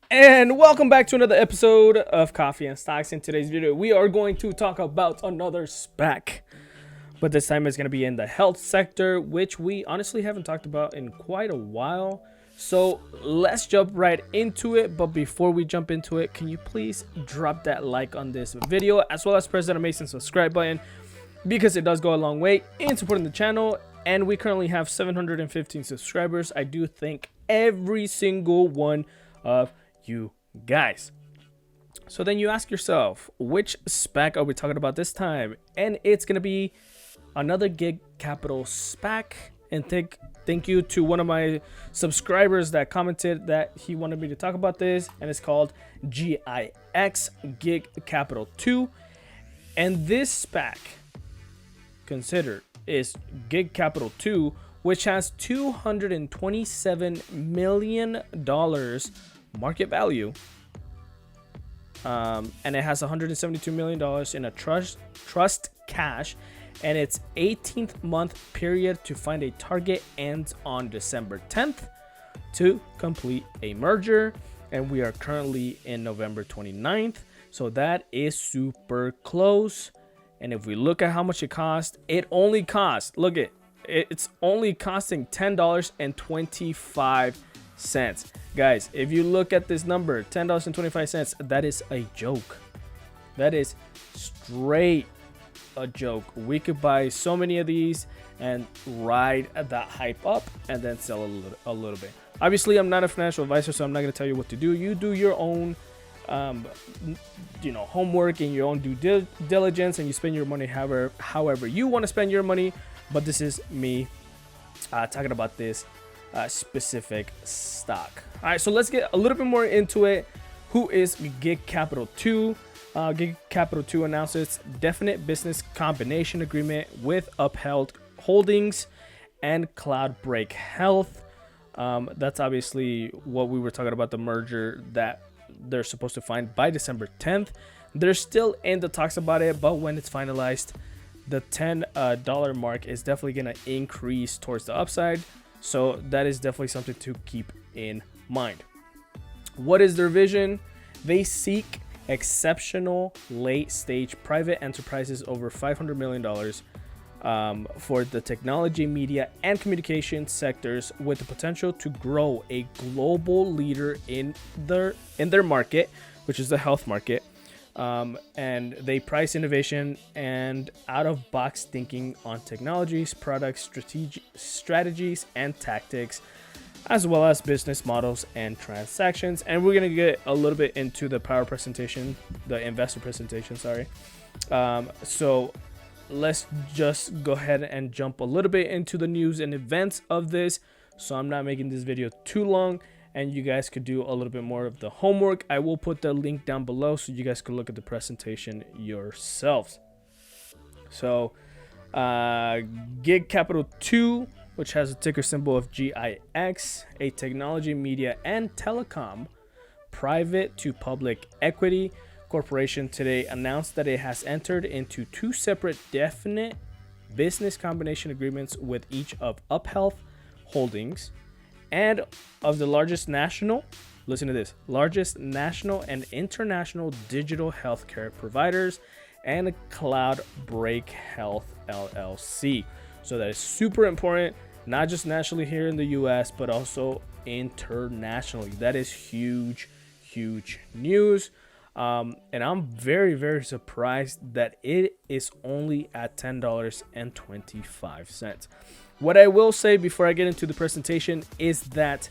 And welcome back to another episode of Coffee and Stocks. In today's video, we are going to talk about another SPAC, but this time it's going to be in the health sector, which we honestly haven't talked about in quite a while. So let's jump right into it. But before we jump into it, can you please drop that like on this video, as well as press that amazing subscribe button, because it does go a long way in supporting the channel. And we currently have 715 subscribers. I do thank every single one of you guys. So then you ask yourself, which SPAC are we talking about this time? And it's gonna be another GIG Capital SPAC. And thank you to one of my subscribers that commented that he wanted me to talk about this, and it's called GIX GIG Capital 2. And this SPAC considered is GIG Capital 2, which has $227 million market value, and it has $172 million in a trust cash, and its 18th month period to find a target ends on December 10th to complete a merger, and we are currently in November 29th, so that is super close. And if we look at how much it cost, it's only costing $10.25. Guys, if you look at this number, $10.25, that is a joke. That is straight a joke. We could buy so many of these and ride that hype up and then sell a little bit. Obviously, I'm not a financial advisor, so I'm not going to tell you what to do. You do your own homework and your own due diligence, and you spend your money however you want to spend your money. But this is me talking about this specific stock. All right, so let's get a little bit more into it. Who is GIG Capital 2? GIG Capital 2 announces definite business combination agreement with Upheld Holdings and Cloudbreak Health. That's obviously what we were talking about, the merger that they're supposed to find by December 10th. They're still in the talks about it, but when it's finalized, the $10 mark is definitely going to increase towards the upside. So that is definitely something to keep in mind. What is their vision? They seek exceptional late stage private enterprises over $500 million for the technology, media, and communication sectors, with the potential to grow a global leader in their market, which is the health market. And they price innovation and out-of-box thinking on technologies, products, strategies, and tactics, as well as business models and transactions. And we're gonna get a little bit into the the investor presentation. So let's just go ahead and jump a little bit into the news and events of this, so I'm not making this video too long and you guys could do a little bit more of the homework. I will put the link down below so you guys could look at the presentation yourselves. So GIG Capital 2, which has a ticker symbol of GIX, a technology, media, and telecom private to public equity corporation, today announced that it has entered into two separate definite business combination agreements with each of Upheld Holdings and of the largest national and international digital healthcare providers and Cloudbreak Health LLC. So that is super important, not just nationally here in the US, but also internationally. That is huge news. And I'm very surprised that it is only at $10.25. What I will say before I get into the presentation is that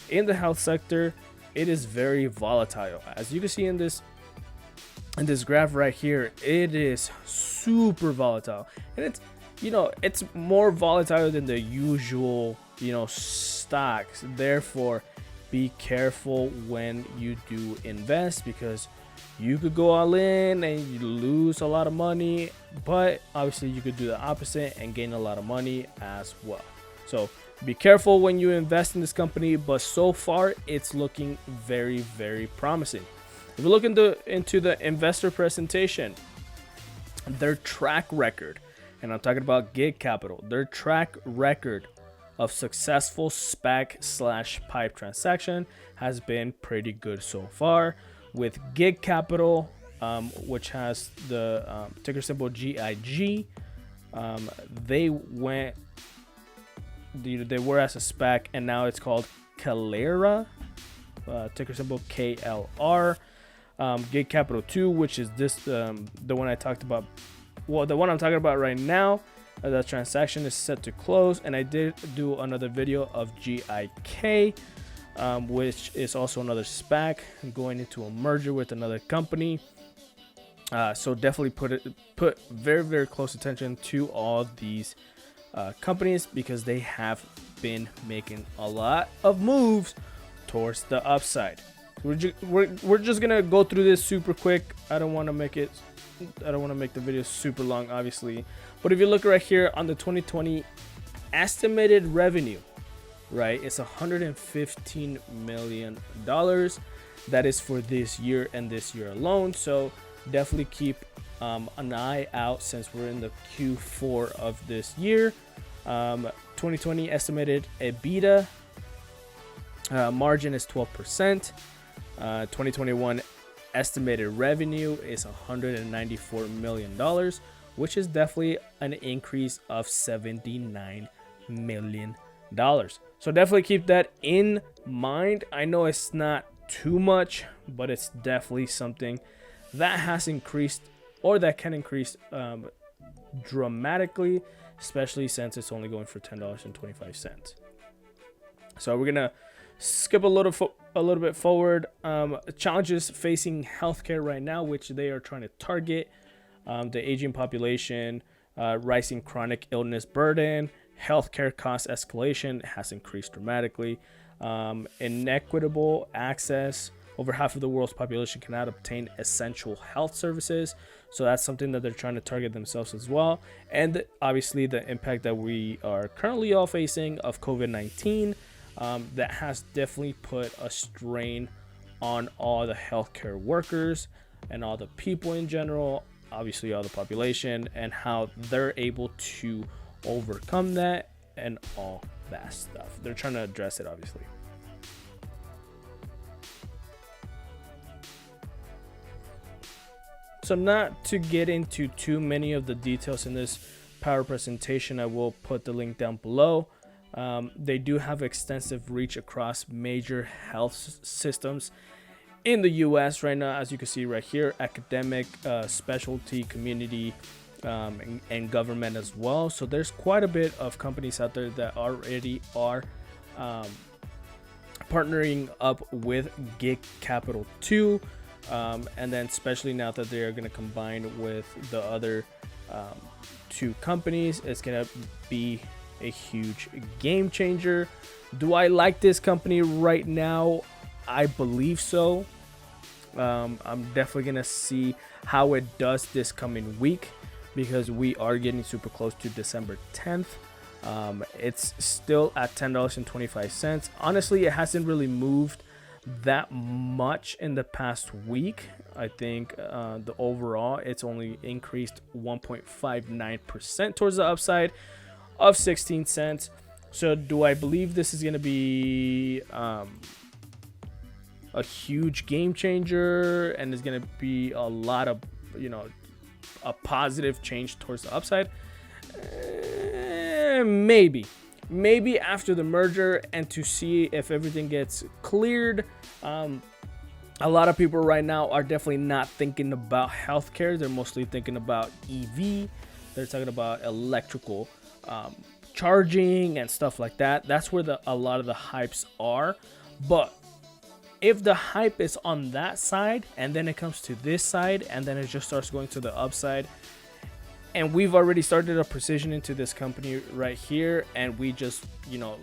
in the health sector, it is very volatile. As you can see in this graph right here, it is super volatile, and it's more volatile than the usual stocks. Therefore, be careful when you do invest, because you could go all in and you lose a lot of money, but obviously you could do the opposite and gain a lot of money as well. So be careful when you invest in this company, but so far it's looking very promising. If we look into the investor presentation, their track record, and I'm talking about GIG Capital, their track record of successful SPAC slash pipe transaction has been pretty good so far. With GIG Capital, which has the ticker symbol GIG, they were as a SPAC, and now it's called Calera, ticker symbol KLR. GIG Capital 2, which is this the one I talked about. Well, the one I'm talking about right now, the transaction is set to close, and I did do another video of GIK, which is also another SPAC going into a merger with another company. So definitely put very, very close attention to all these companies, because they have been making a lot of moves towards the upside. We're just gonna go through this super quick. I don't want to make the video super long, obviously. But if you look right here on the 2020 estimated revenue, right, it's $115 million. That is for this year and this year alone. So definitely keep an eye out, since we're in the Q4 of this year. 2020 estimated EBITDA margin is 12%. 2021 estimated revenue is $194 million, which is definitely an increase of $79 million. So definitely keep that in mind. I know it's not too much, but it's definitely something that has increased, or that can increase dramatically, especially since it's only going for $10.25. So we're gonna skip a little bit forward. Challenges facing healthcare right now, which they are trying to target: the aging population, rising chronic illness burden, healthcare cost escalation has increased dramatically, inequitable access. Over half of the world's population cannot obtain essential health services. So that's something that they're trying to target themselves as well. And obviously the impact that we are currently all facing of COVID-19, that has definitely put a strain on all the healthcare workers and all the people in general, obviously all the population, and how they're able to overcome that and all that stuff. They're trying to address it, obviously. So not to get into too many of the details in this power presentation, I will put the link down below. They do have extensive reach across major health systems in the US right now, as you can see right here: academic, specialty, community, and government as well. So there's quite a bit of companies out there that already are partnering up with GIG Capital 2. And then especially now that they're going to combine with the other two companies, it's going to be a huge game changer. Do I like this company right now? I believe so. I'm definitely going to see how it does this coming week, because we are getting super close to December 10th. It's still at $10.25. Honestly, it hasn't really moved that much in the past week. I think the overall it's only increased 1.59% towards the upside of 16 cents. So do I believe this is going to be a huge game changer, and is going to be a lot of, a positive change towards the upside? Maybe after the merger, and to see if everything gets cleared. A lot of people right now are definitely not thinking about healthcare. They're mostly thinking about EV. They're talking about electrical charging and stuff like that. That's where a lot of the hypes are. But if the hype is on that side, and then it comes to this side, and then it just starts going to the upside, and we've already started a precision into this company right here, and we just,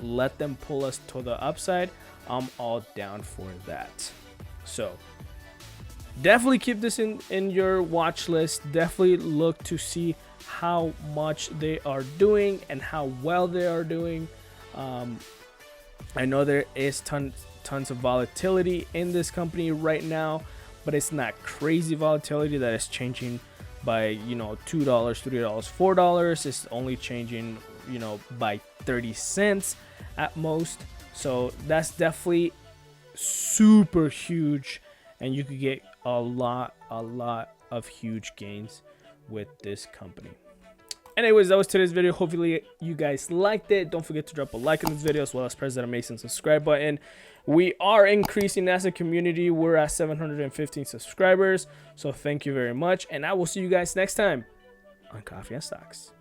let them pull us to the upside, I'm all down for that. So definitely keep this in your watch list. Definitely look to see how much they are doing and how well they are doing. I know there is tons of volatility in this company right now, but it's not crazy volatility that is changing by $2, $3, $4. It's only changing you know, by 30 cents at most. So that's definitely super huge, and you could get a lot of huge gains with this company. Anyways, that was today's video. Hopefully you guys liked it. Don't forget to drop a like on this video, as well as press that amazing subscribe button. We are increasing as a community. We're at 715 subscribers, so thank you very much, and I will see you guys next time on Coffee and Stocks.